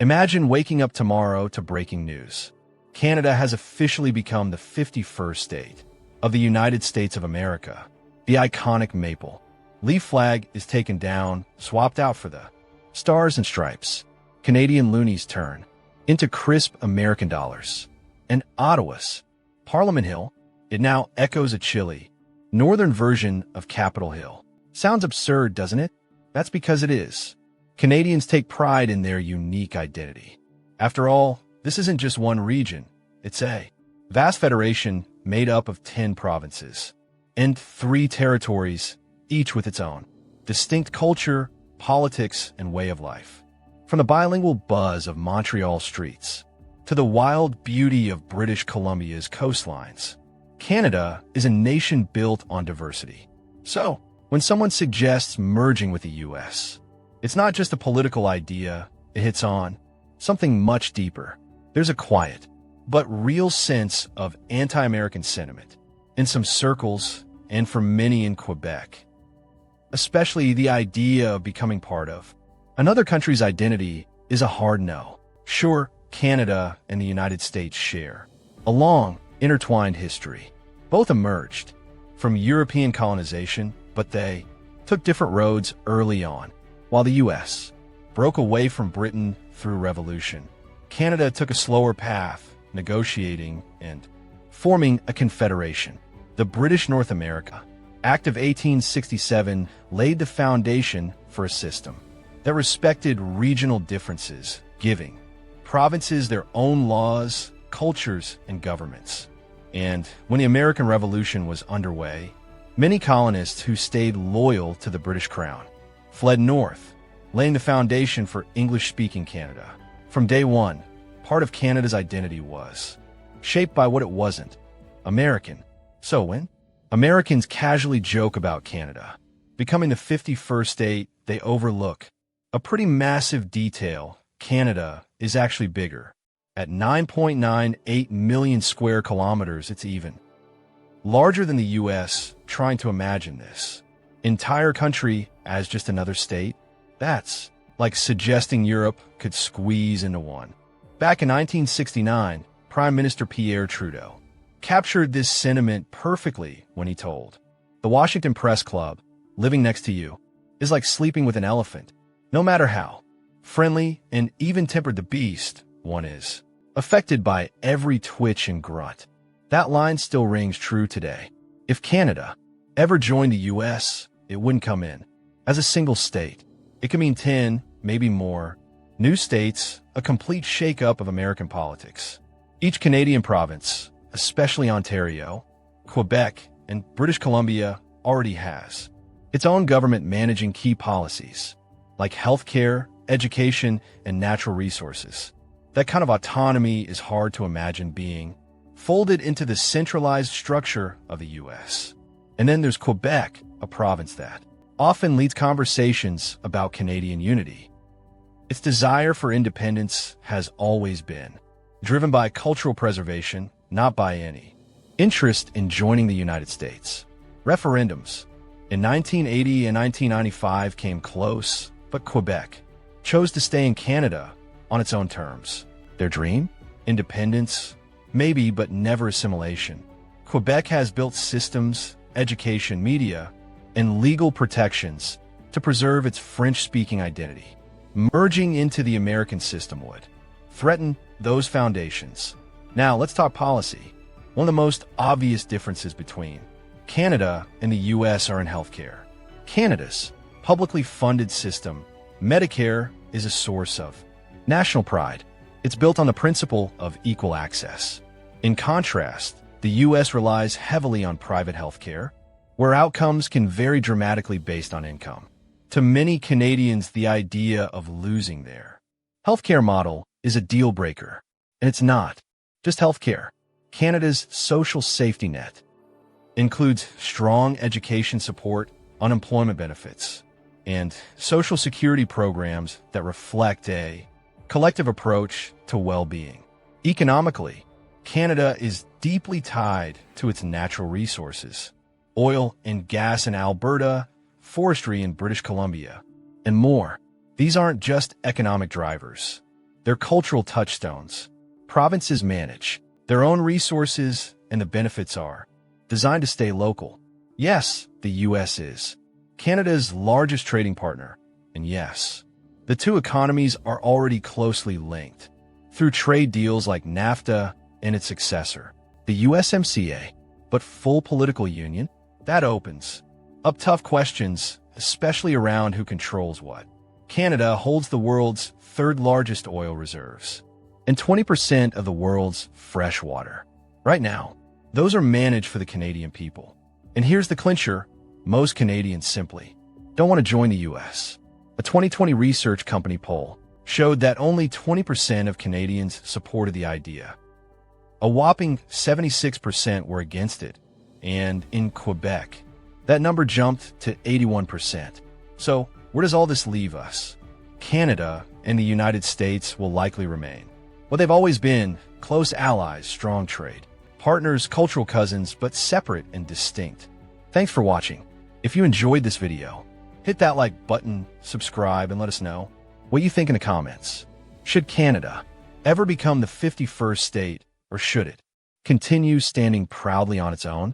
Imagine waking up tomorrow to breaking news. Canada has officially become the 51st state of the United States of America. The iconic maple leaf flag is taken down, swapped out for the stars and stripes. Canadian loonies turn into crisp American dollars. And Ottawa's Parliament Hill, it now echoes a chilly, northern version of Capitol Hill. Sounds absurd, doesn't it? That's because it is. Canadians take pride in their unique identity. After all, this isn't just one region. It's a vast federation made up of 10 provinces and 3 territories, each with its own distinct culture, politics, and way of life. From the bilingual buzz of Montreal streets to the wild beauty of British Columbia's coastlines, Canada is a nation built on diversity. So, when someone suggests merging with the U.S., it's not just a political idea, it hits on something much deeper. There's a quiet, but real sense of anti-American sentiment in some circles and for many in Quebec, especially the idea of becoming part of another country's identity is a hard no. Sure, Canada and the United States share a long, intertwined history. Both emerged from European colonization, but they took different roads early on. While the U.S. broke away from Britain through revolution, Canada took a slower path, negotiating and forming a confederation. The British North America Act of 1867 laid the foundation for a system that respected regional differences, giving provinces their own laws, cultures, and governments. And when the American Revolution was underway, many colonists who stayed loyal to the British Crown fled north, laying the foundation for English-speaking Canada. From day one, part of Canada's identity was shaped by what it wasn't, American. So when Americans casually joke about Canada becoming the 51st state, they overlook a pretty massive detail. Canada is actually bigger. At 9.98 million square kilometers, it's even larger than the U.S. Trying to imagine this entire country as just another state, that's like suggesting Europe could squeeze into one. Back in 1969, Prime Minister Pierre Trudeau captured this sentiment perfectly when he told the Washington Press Club, living next to you is like sleeping with an elephant. No matter how friendly and even-tempered the beast one is, affected by every twitch and grunt. That line still rings true today. If Canada ever joined the U.S., it wouldn't come in as a single state. It could mean 10, maybe more, new states, a complete shake-up of American politics. Each Canadian province, especially Ontario, Quebec, and British Columbia, already has its own government managing key policies, like healthcare, education, and natural resources. That kind of autonomy is hard to imagine being folded into the centralized structure of the U.S. And then there's Quebec, a province that often leads conversations about Canadian unity. Its desire for independence has always been driven by cultural preservation, not by any interest in joining the United States. Referendums in 1980 and 1995 came close, but Quebec chose to stay in Canada on its own terms. Their dream? Independence? Maybe, but never assimilation. Quebec has built systems, education, media, and legal protections to preserve its French-speaking identity. Merging into the American system would threaten those foundations. Now, let's talk policy. One of the most obvious differences between Canada and the U.S. are in healthcare. Canada's publicly funded system, Medicare, is a source of national pride. It's built on the principle of equal access. In contrast, the U.S. relies heavily on private healthcare, where outcomes can vary dramatically based on income. To many Canadians, the idea of losing their healthcare model is a deal breaker. And it's not just healthcare. Canada's social safety net includes strong education support, unemployment benefits, and social security programs that reflect a collective approach to well-being. Economically, Canada is deeply tied to its natural resources: oil and gas in Alberta, forestry in British Columbia, and more. These aren't just economic drivers. They're cultural touchstones. Provinces manage their own resources, and the benefits are designed to stay local. Yes, the U.S. is Canada's largest trading partner. And yes, the two economies are already closely linked through trade deals like NAFTA and its successor, the USMCA. But full political union? That opens up tough questions, especially around who controls what. Canada holds the world's third-largest oil reserves and 20% of the world's fresh water. Right now, those are managed for the Canadian people. And here's the clincher: most Canadians simply don't want to join the U.S. A 2020 research company poll showed that only 20% of Canadians supported the idea. A whopping 76% were against it, and in Quebec, that number jumped to 81%. So, where does all this leave us? Canada and the United States will likely remain what they've always been: close allies, strong trade partners, cultural cousins, but separate and distinct. Thanks for watching. If you enjoyed this video, hit that like button, subscribe, and let us know what you think in the comments. Should Canada ever become the 51st state, or should it continue standing proudly on its own?